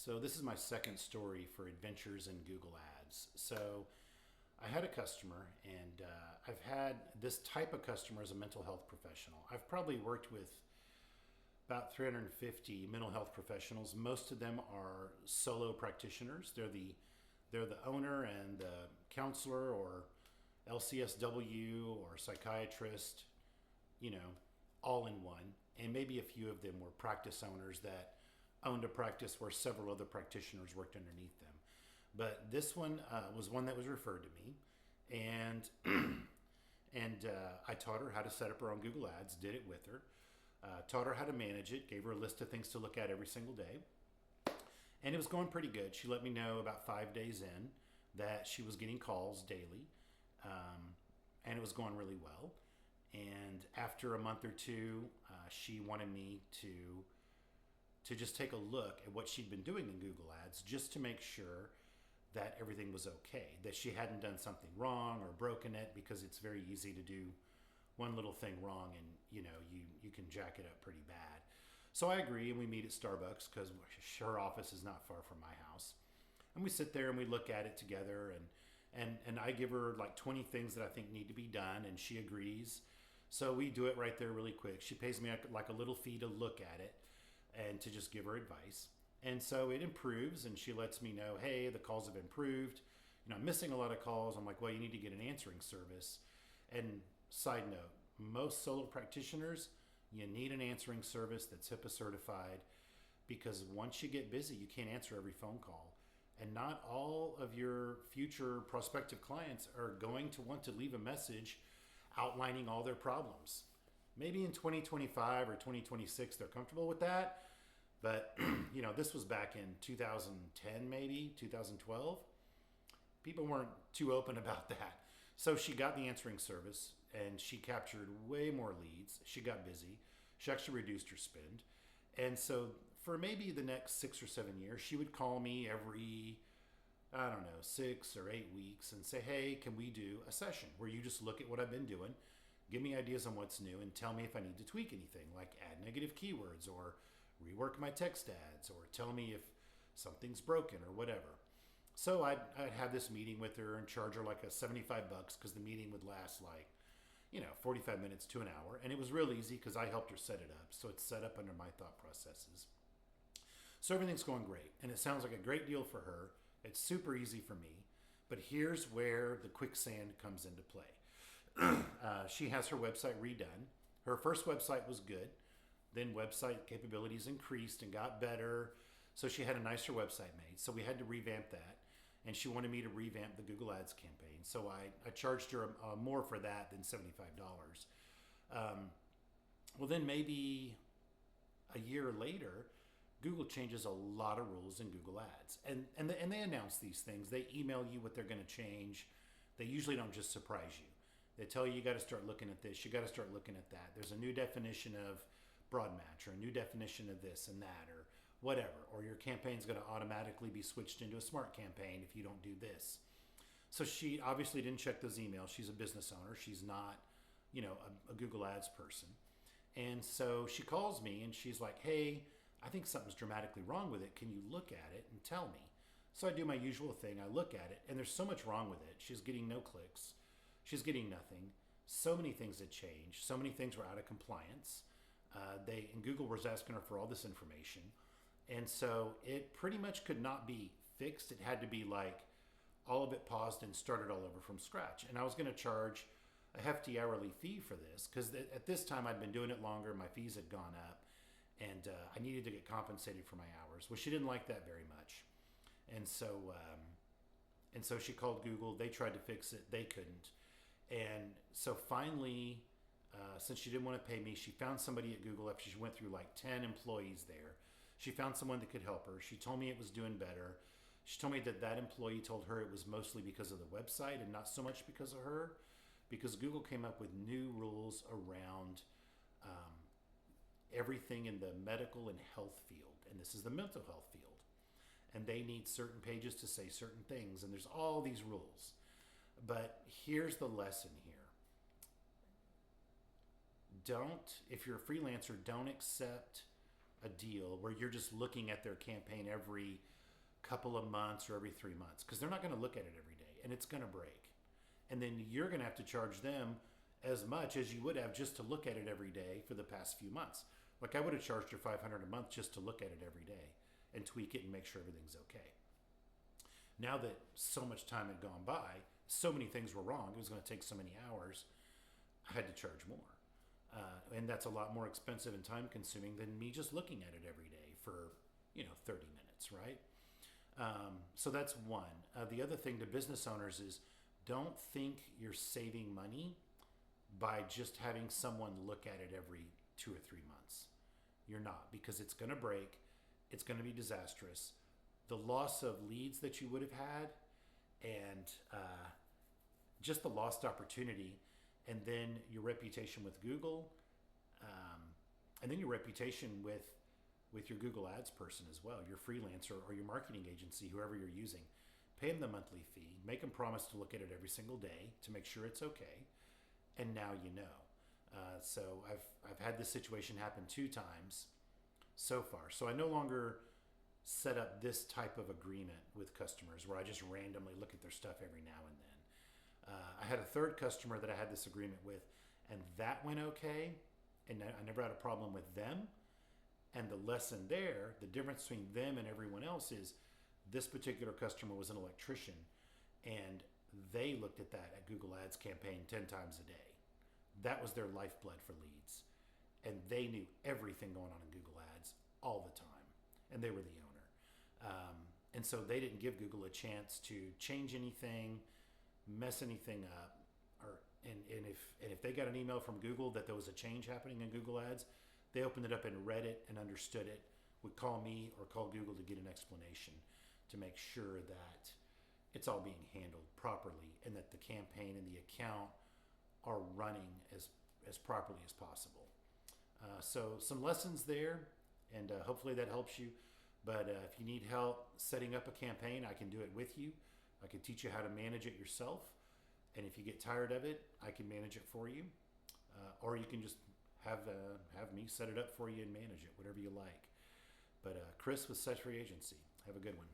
So this is my second story for adventures in Google Ads. So I had a customer, and I've had this type of customer as a mental health professional. I've probably worked with about 350 mental health professionals. Most of them are solo practitioners. They're the owner and the counselor or LCSW or psychiatrist, you know, all in one. And maybe a few of them were practice owners that owned a practice where several other practitioners worked underneath them. But this one was one that was referred to me, and I taught her how to set up her own Google Ads. Did it with her. Taught her how to manage it. Gave her a list of things to look at every single day, and it was going pretty good. She let me know about 5 days in that she was getting calls daily, and it was going really well. And after a month or two, she wanted me to just take a look at what she'd been doing in Google Ads, just to make sure that everything was okay, that she hadn't done something wrong or broken it, because it's very easy to do one little thing wrong and you can jack it up pretty bad. So I agree, and we meet at Starbucks because her office is not far from my house, and we sit there and we look at it together, and I give her like 20 things that I think need to be done, and she agrees. So we do it right there really quick. She pays me like a little fee to look at it and to just give her advice. And so it improves, and she lets me know, hey, the calls have improved. I'm missing a lot of calls. I'm like, well, you need to get an answering service. And side note, most solo practitioners, you need an answering service that's HIPAA certified, because once you get busy, you can't answer every phone call. And not all of your future prospective clients are going to want to leave a message outlining all their problems. Maybe in 2025 or 2026 they're comfortable with that, but this was back in 2010, maybe 2012. People weren't too open about that. So she got the answering service, and she captured way more leads. She got busy. She actually reduced her spend. And so for maybe the next 6 or 7 years, she would call me every, I don't know, 6 or 8 weeks and say, hey, can we do a session where you just look at what I've been doing, give me ideas on what's new, and tell me if I need to tweak anything, like add negative keywords or rework my text ads, or tell me if something's broken or whatever. So I'd have this meeting with her and charge her like a $75 because the meeting would last like 45 minutes to an hour. And it was real easy because I helped her set it up. So it's set up under my thought processes. So everything's going great, and it sounds like a great deal for her. It's super easy for me. But here's where the quicksand comes into play. She has her website redone. Her first website was good. Then website capabilities increased and got better. So she had a nicer website made. So we had to revamp that. And she wanted me to revamp the Google Ads campaign. So I charged her more for that than $75. Well, then maybe a year later, Google changes a lot of rules in Google Ads. And they announce these things. They email you what they're going to change. They usually don't just surprise you. They tell you got to start looking at this. You got to start looking at that. There's a new definition of broad match, or a new definition of this and that, or whatever. Or your campaign's going to automatically be switched into a smart campaign if you don't do this. So she obviously didn't check those emails. She's a business owner. She's not, a Google Ads person. And so she calls me and she's like, hey, I think something's dramatically wrong with it. Can you look at it and tell me? So I do my usual thing. I look at it, and there's so much wrong with it. She's getting no clicks. She's getting nothing. So many things had changed. So many things were out of compliance. And Google was asking her for all this information. And so it pretty much could not be fixed. It had to be like all of it paused and started all over from scratch. And I was going to charge a hefty hourly fee for this, because at this time I'd been doing it longer. My fees had gone up, and I needed to get compensated for my hours. Well, she didn't like that very much. And so she called Google. They tried to fix it. They couldn't. And so finally, since she didn't want to pay me, she found somebody at Google after she went through like 10 employees there. She found someone that could help her. She told me it was doing better. She told me that employee told her it was mostly because of the website and not so much because of her, because Google came up with new rules around everything in the medical and health field. And this is the mental health field. And they need certain pages to say certain things. And there's all these rules. But here's the lesson here. If you're a freelancer, don't accept a deal where you're just looking at their campaign every couple of months or every 3 months, because they're not going to look at it every day and it's going to break. And then you're going to have to charge them as much as you would have just to look at it every day for the past few months. Like I would have charged her $500 a month just to look at it every day and tweak it and make sure everything's okay. Now that so much time had gone by, so many things were wrong, it was going to take so many hours, I had to charge more. And that's a lot more expensive and time consuming than me just looking at it every day for, 30 minutes, right? So that's one. The other thing to business owners is don't think you're saving money by just having someone look at it every 2 or 3 months. You're not, because it's going to break. It's going to be disastrous. The loss of leads that you would have had, and just the lost opportunity, and then your reputation with Google, and then your reputation with your Google Ads person as well, your freelancer or your marketing agency, whoever you're using. Pay them the monthly fee. Make them promise to look at it every single day to make sure it's okay. And now you know. So I've had this situation happen 2 times so far. So I no longer set up this type of agreement with customers where I just randomly look at their stuff every now and then. I had a third customer that I had this agreement with, and that went okay, and I never had a problem with them. And the lesson there, the difference between them and everyone else is this particular customer was an electrician, and they looked at that at Google Ads campaign 10 times a day. That was their lifeblood for leads. And they knew everything going on in Google Ads all the time. And they were the owner. And so they didn't give Google a chance to change anything, mess anything up. And if they got an email from Google that there was a change happening in Google Ads, they opened it up and read it and understood it, would call me or call Google to get an explanation to make sure that it's all being handled properly and that the campaign and the account are running as properly as possible. So some lessons there, and hopefully that helps you. But if you need help setting up a campaign, I can do it with you. I can teach you how to manage it yourself. And if you get tired of it, I can manage it for you. Or you can just have me set it up for you and manage it, whatever you like. But Chris with Set Free Agency. Have a good one.